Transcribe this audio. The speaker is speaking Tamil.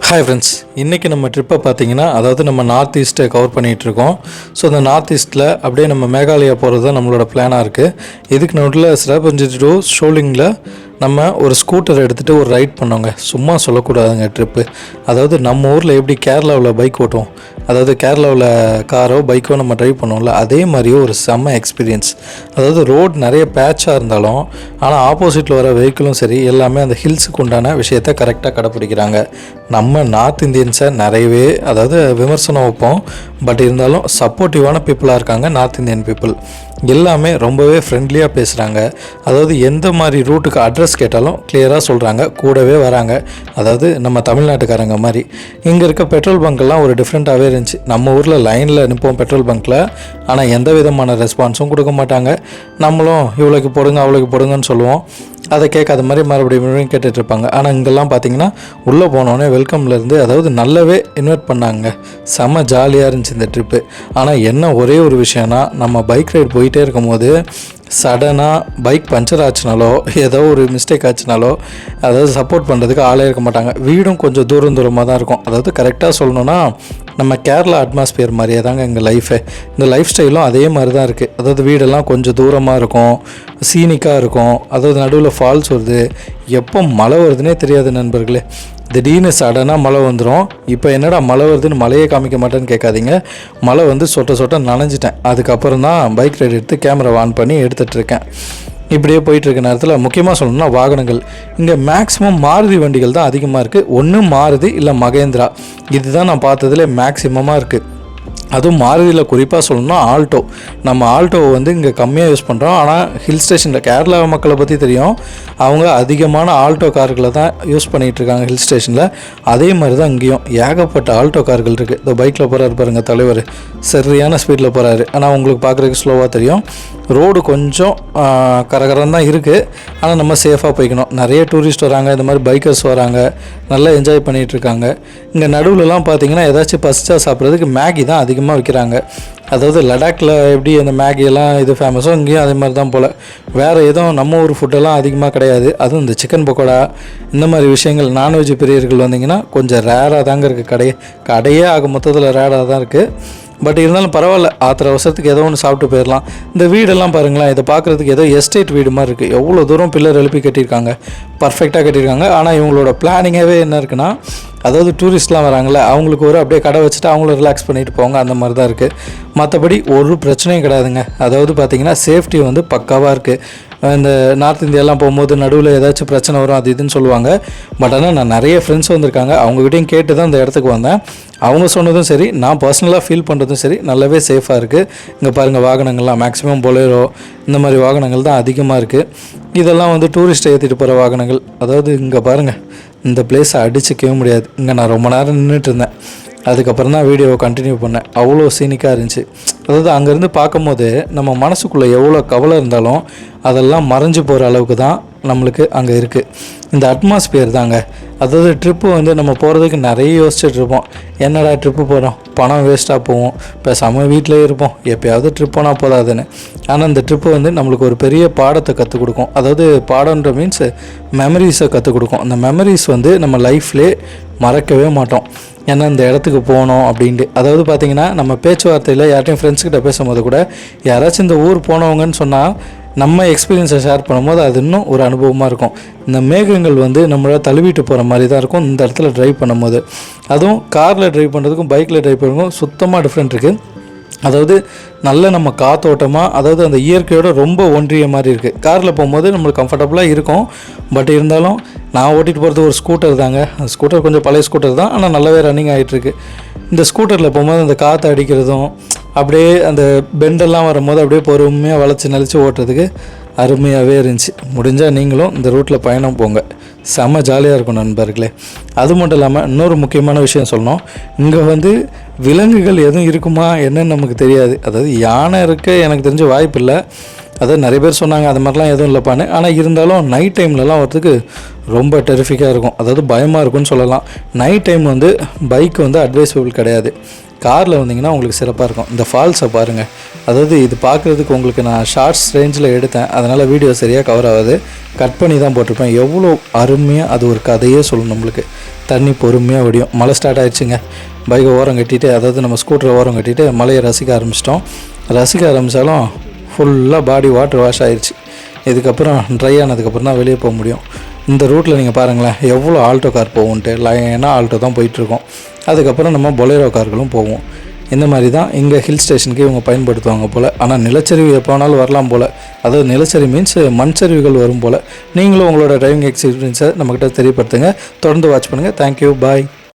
ஹாய் ஃப்ரெண்ட்ஸ், இன்றைக்கி நம்ம ட்ரிப்பை பார்த்தீங்கன்னா நம்ம நார்த் ஈஸ்ட்டை கவர் பண்ணிகிட்ருக்கோம். ஸோ அந்த நார்த் ஈஸ்ட்டில் அப்படியே நம்ம மேகாலயா போகிறது தான் நம்மளோட பிளானாக இருக்குது. இதுக்கு நடுவில் சிராபஞ்சி டு ஷோலிங்கில் நம்ம ஒரு ஸ்கூட்டர் எடுத்துகிட்டு ஒரு ரைட் பண்ணோங்க. சும்மா சொல்லக்கூடாதுங்க ட்ரிப்பு. நம்ம ஊரில் எப்படி கேரளாவில் பைக் ஓட்டுவோம், கேரளாவில் காரோ பைக்கோ நம்ம ட்ரைவ் பண்ணுவோம்ல, அதே மாதிரியே ஒரு செம்ம எக்ஸ்பீரியன்ஸ். ரோடு நிறைய பேட்சாக இருந்தாலும் ஆனால் ஆப்போசிட்டில் வர வெஹிக்கிளும் சரி எல்லாமே அந்த ஹில்ஸுக்கு உண்டான விஷயத்தை கரெக்டாக கடைப்பிடிக்கிறாங்க. நம்ம நார்த் இந்தியன்ஸை நிறையவே விமர்சனம் வைப்போம், பட் இருந்தாலும் சப்போர்ட்டிவான பீப்புளாக இருக்காங்க நார்த் இந்தியன் பீப்புள். எல்லாமே ரொம்பவே ஃப்ரெண்ட்லியாக பேசுகிறாங்க. எந்த மாதிரி ரூட்டுக்கு அட்ரஸ் கேட்டாலும் கிளியராக சொல்கிறாங்க, கூடவே வராங்க. நம்ம தமிழ்நாட்டுக்காரங்க மாதிரி. இங்கே இருக்க பெட்ரோல் பங்க்கெல்லாம் ஒரு டிஃப்ரெண்ட்டாகவே இருந்துச்சு. நம்ம ஊரில் லைனில் நிற்போம் பெட்ரோல் பங்க்கில், ஆனால் எந்த விதமான ரெஸ்பான்ஸும் கொடுக்க மாட்டாங்க. நம்மளும் இவ்வளோக்கு போடுங்க அவ்வளோக்கு போடுங்கன்னு சொல்லுவோம், அதை கேட்காத மாதிரி மறுபடியும் கேட்டுட்ருப்பாங்க. ஆனால் இங்கெல்லாம் பார்த்தீங்கன்னா உள்ளே போனோடனே வெல்கம்லேருந்து நல்லாவே இன்வைட் பண்ணாங்க. செம்ம ஜாலியாக இருந்துச்சு இந்த ட்ரிப்பு. ஆனால் என்ன ஒரே ஒரு விஷயம்னா, நம்ம பைக் ரைட் போயிட்டே இருக்கும்போது சடனாக பைக் பஞ்சர் ஆச்சுனாலோ ஏதோ ஒரு மிஸ்டேக் ஆச்சுனாலோ சப்போர்ட் பண்ணுறதுக்கு ஆளே இருக்க மாட்டாங்க. வீடும் கொஞ்சம் தூரமாக தான் இருக்கும். கரெக்டாக சொல்லணுன்னா நம்ம கேரளா அட்மாஸ்பியர் மாதிரியே தாங்க எங்கள் லைஃபே. இந்த லைஃப் ஸ்டைலும் அதே மாதிரி தான் இருக்குது. வீடெல்லாம் கொஞ்சம் தூரமாக இருக்கும், சீனிக்காக இருக்கும். நடுவில் ஃபால்ஸ் வருது, எப்போ மழை வருதுன்னே தெரியாது நண்பர்களே. திடீர்னு சடனாக மழை வந்துடும். இப்போ என்னடா மழை வருதுன்னு மழையே காமிக்க மாட்டேன்னு கேட்காதீங்க. மழை வந்து சொட்ட நனைஞ்சிட்டேன். அதுக்கப்புறம் தான் பைக் ரைடு எடுத்து கேமரா ஆன் பண்ணி எடுத்துகிட்ருக்கேன். இப்படியே போயிட்டுருக்க நேரத்தில் முக்கியமாக சொல்லணும்னா வாகனங்கள் இங்கே மேக்ஸிமம் மாருதி வண்டிகள் தான் அதிகமாக இருக்குது. ஒன்று மாருதி இல்லை மகேந்திரா, இதுதான் நான் பார்த்ததுல மேக்ஸிமமாக இருக்குது. அதுவும் மாருதியில் குறிப்பாக சொல்லணும்னா ஆல்டோ. நம்ம ஆல்டோவை இங்கே கம்மியாக யூஸ் பண்ணுறோம். ஆனால் ஹில் ஸ்டேஷனில் கேரளா மக்களை பற்றி தெரியும், அவங்க அதிகமான ஆல்டோ கார்களை தான் யூஸ் பண்ணிகிட்ருக்காங்க ஹில் ஸ்டேஷனில். அதே மாதிரி தான் இங்கேயும் ஏகப்பட்ட ஆல்டோ கார்கள் இருக்குது. இந்த பைக்கில் போகிறாரு பாருங்க தலைவர், சரியான ஸ்பீடில் போகிறாரு. ஆனால் உங்களுக்கு பார்க்குறதுக்கு ஸ்லோவாக தெரியும். ரோடு கொஞ்சம் கரகரம் தான் இருக்குது, ஆனால் நம்ம சேஃபாக போய்க்கணும். நிறைய டூரிஸ்ட் வராங்க, இந்த மாதிரி பைக்கர்ஸ் வராங்க, நல்லா என்ஜாய் பண்ணிகிட்ருக்காங்க. இங்கே நடுவில்லாம் பார்த்தீங்கன்னா ஏதாச்சும் பசிச்சா சாப்பிட்றதுக்கு மேகி தான் அதிகமாக விற்கிறாங்க. லடாக்கில் எப்படி அந்த மேகியெல்லாம் இது ஃபேமஸோ இங்கேயும் அதே மாதிரி தான் போல். வேறு எதுவும் நம்ம ஊர் ஃபுட்டெல்லாம் அதிகமாக கிடையாது. அதுவும் இந்த சிக்கன் பக்கோடா இந்த மாதிரி விஷயங்கள் நான்வெஜ் பிரியர்கள் வந்தீங்கன்னா கொஞ்சம் ரேராக தாங்க இருக்குது. கடையே ஆக மொத்தத்தில் ரேராக தான் இருக்குது. பட் இருந்தாலும் பரவாயில்ல, ஆத்திர அவசரத்துக்கு ஏதோ ஒன்று சாப்பிட்டு போயிடலாம். இந்த வீடெல்லாம் பாருங்களேன், இதை பார்க்குறதுக்கு ஏதோ எஸ்டேட் வீடு மாதிரி இருக்குது. எவ்வளோ தூரம் பில்லர் எழுப்பி கட்டியிருக்காங்க, பர்ஃபெக்டாக கட்டியிருக்காங்க. ஆனால் இவங்களோட பிளானிங்காகவே என்ன இருக்குன்னா, டூரிஸ்ட்லாம் வராங்களே அவங்களுக்கு ஒரு அப்படியே கடை வச்சுட்டு அவங்கள ரிலாக்ஸ் பண்ணிட்டு போவாங்க, அந்த மாதிரி தான் இருக்குது. மற்றபடி ஒரு பிரச்சனையும் கிடையாதுங்க. பார்த்திங்கன்னா சேஃப்டி பக்காவாக இருக்குது. இந்த நார்த் இந்தியாலாம் போகும்போது நடுவில் ஏதாச்சும் பிரச்சனை வரும் அது இதுன்னு சொல்லுவாங்க. பட் ஆனால் நான் நிறைய ஃப்ரெண்ட்ஸ் வந்திருக்காங்க, அவங்ககிட்டையும் கேட்டு தான் இந்த இடத்துக்கு வந்தேன். அவங்க சொன்னதும் சரி, நான் பர்சனலாக ஃபீல் பண்ணுறதும் சரி, நல்லாவே சேஃபாக இருக்குது. இங்கே பாருங்கள், வாகனங்கள்லாம் மேக்ஸிமம் பொலேரோ இந்த மாதிரி வாகனங்கள் தான் அதிகமாக இருக்குது. இதெல்லாம் டூரிஸ்ட்டை ஏற்றிட்டு போகிற வாகனங்கள். இங்கே பாருங்கள், இந்த பிளேஸை அடிச்சிக்கவே முடியாது. இங்கே நான் ரொம்ப நேரம் நின்றுட்டு இருந்தேன். அதுக்கப்புறம் தான் வீடியோவை கண்டினியூ பண்ணேன். அவ்வளோ சீனிக்காக இருந்துச்சு. அங்கேருந்து பார்க்கும்போது நம்ம மனசுக்குள்ளே எவ்வளோ கவலை இருந்தாலும் அதெல்லாம் மறைஞ்சு போகிற அளவுக்கு தான் நம்மளுக்கு அங்கே இருக்குது. இந்த அட்மாஸ்பியர் தாங்க. ட்ரிப்பு நம்ம போகிறதுக்கு நிறைய யோசிச்சுட்டு இருப்போம். என்னடா ட்ரிப்பு போகிறோம், பணம் வேஸ்ட்டாக போவோம், பேசாமல் வீட்டிலே இருப்போம், எப்போயாவது ட்ரிப் போனால் போதாதுன்னு. ஆனால் இந்த ட்ரிப்பு நம்மளுக்கு ஒரு பெரிய பாடத்தை கற்றுக் கொடுக்கும். பாடம்ன்ற மீன்ஸ் மெமரிஸை கற்றுக் கொடுக்கும். அந்த மெமரிஸ் நம்ம லைஃப்லேயே மறக்கவே மாட்டோம். ஏன்னா இந்த இடத்துக்கு போனோம் அப்படின்ட்டு. பார்த்திங்கன்னா நம்ம பேச்சுவார்த்தையில் யார்ட்டையும் ஃப்ரெண்ட்ஸ்கிட்ட பேசும்போது கூட யாராச்சும் இந்த ஊர் போனவங்கன்னு சொன்னால் நம்ம எக்ஸ்பீரியன்ஸை ஷேர் பண்ணும்போது அது இன்னும் ஒரு அனுபவமாக இருக்கும். இந்த மேகங்கள் நம்மளை தழுவிட்டு போகிற மாதிரி தான் இருக்கும் இந்த இடத்துல ட்ரைவ் பண்ணும்போது. அதுவும் காரில் ட்ரைவ் பண்ணுறதுக்கும் பைக்கில் ட்ரைவ் பண்ணுறதுக்கும் சுத்தமாக டிஃப்ரெண்ட் இருக்குது. நல்ல நம்ம காத்தோட்டமாக அந்த இயற்கையோட ரொம்ப ஒன்றிய மாதிரி இருக்குது. காரில் போகும்போது நம்மளுக்கு கம்ஃபர்டபுளாக இருக்கும். பட் இருந்தாலும் நான் ஓட்டிகிட்டு போகிறது ஒரு ஸ்கூட்டர் தாங்க. அந்த ஸ்கூட்டர் கொஞ்சம் பழைய ஸ்கூட்டர் தான், ஆனால் நல்லாவே ரன்னிங் ஆகிட்டுருக்கு. இந்த ஸ்கூட்டரில் போகும்போது அந்த காற்று அடிக்கிறதும் அப்படியே அந்த பெண்டெல்லாம் வரும்போது அப்படியே பொறுமையாக வளைச்சி நெளிச்சு ஓட்டுறதுக்கு அருமையாகவே இருந்துச்சு. முடிஞ்சால் நீங்களும் இந்த ரூட்டில் பயணம் போங்க, செம்ம ஜாலியாக இருக்கும் நண்பர்களே. அது மட்டும் இல்லாமல் இன்னொரு முக்கியமான விஷயம் சொல்லணும். இங்கே விலங்குகள் எதுவும் இருக்குமா என்னன்னு நமக்கு தெரியாது. யானை இருக்க எனக்கு தெரிஞ்ச வாய்ப்பு இல்லை. நிறைய பேர் சொன்னாங்க அது மாதிரிலாம் எதுவும் இல்லைப்பான்னு. ஆனால் இருந்தாலும் நைட் டைம்லலாம் வரதுக்கு ரொம்ப டெரிஃபிக்காக இருக்கும், பயமாக இருக்கும்னு சொல்லலாம். நைட் டைம் பைக் அட்வைசபிள் கிடையாது. காரில் வந்தீங்கன்னா உங்களுக்கு சிறப்பாக இருக்கும். இந்த ஃபால்ஸை பாருங்கள். இது பார்க்குறதுக்கு உங்களுக்கு நான் ஷார்ட்ஸ் ரேஞ்சில் எடுத்தேன், அதனால் வீடியோ சரியாக கவர் ஆகாது, கட் பண்ணி தான் போட்டிருப்பேன். எவ்வளோ அருமையாக அது ஒரு கதையே சொல்லணும் நம்மளுக்கு. தண்ணி பொறுமையாக வடியும். மழை ஸ்டார்ட் ஆகிடுச்சுங்க. பைக்கை ஓரம் கட்டிட்டு, அதாவது நம்ம ஸ்கூட்டரை ஓரம் கட்டிட்டு மலையை ரசிக்க ஆரம்பிச்சிட்டோம். ரசிக்க ஆரம்பித்தாலும் ஃபுல்லாக பாடி வாட்டர் வாஷ் ஆயிடுச்சு. இதுக்கப்புறம் ட்ரை ஆனதுக்கப்புறம் தான் வெளியே போக முடியும். இந்த ரூட்டில் நீங்கள் பாருங்களேன் எவ்வளோ ஆல்டோ கார் போகும்ன்ட்டு. லைனாக ஆல்டோ தான் போயிட்டுருக்கோம். அதுக்கப்புறம் நம்ம பொலேரோ கார்களும் போவோம். இந்த மாதிரி தான் இங்கே ஹில் ஸ்டேஷனுக்கு இவங்க பயன்படுத்துவாங்க போல். ஆனால் நிலச்சரிவு எப்போ வேணாலும் வரலாம் போல். அதாவது நிலச்சரிவு மீன்ஸ் மண் சரிவுகள் வரும் போல். நீங்களும் உங்களோட டிரைவிங் எக்ஸ்பீரியன்ஸை நம்மக்கிட்ட தெரியப்படுத்துங்க. தொடர்ந்து வாட்ச் பண்ணுங்கள். தேங்க்யூ, பாய்.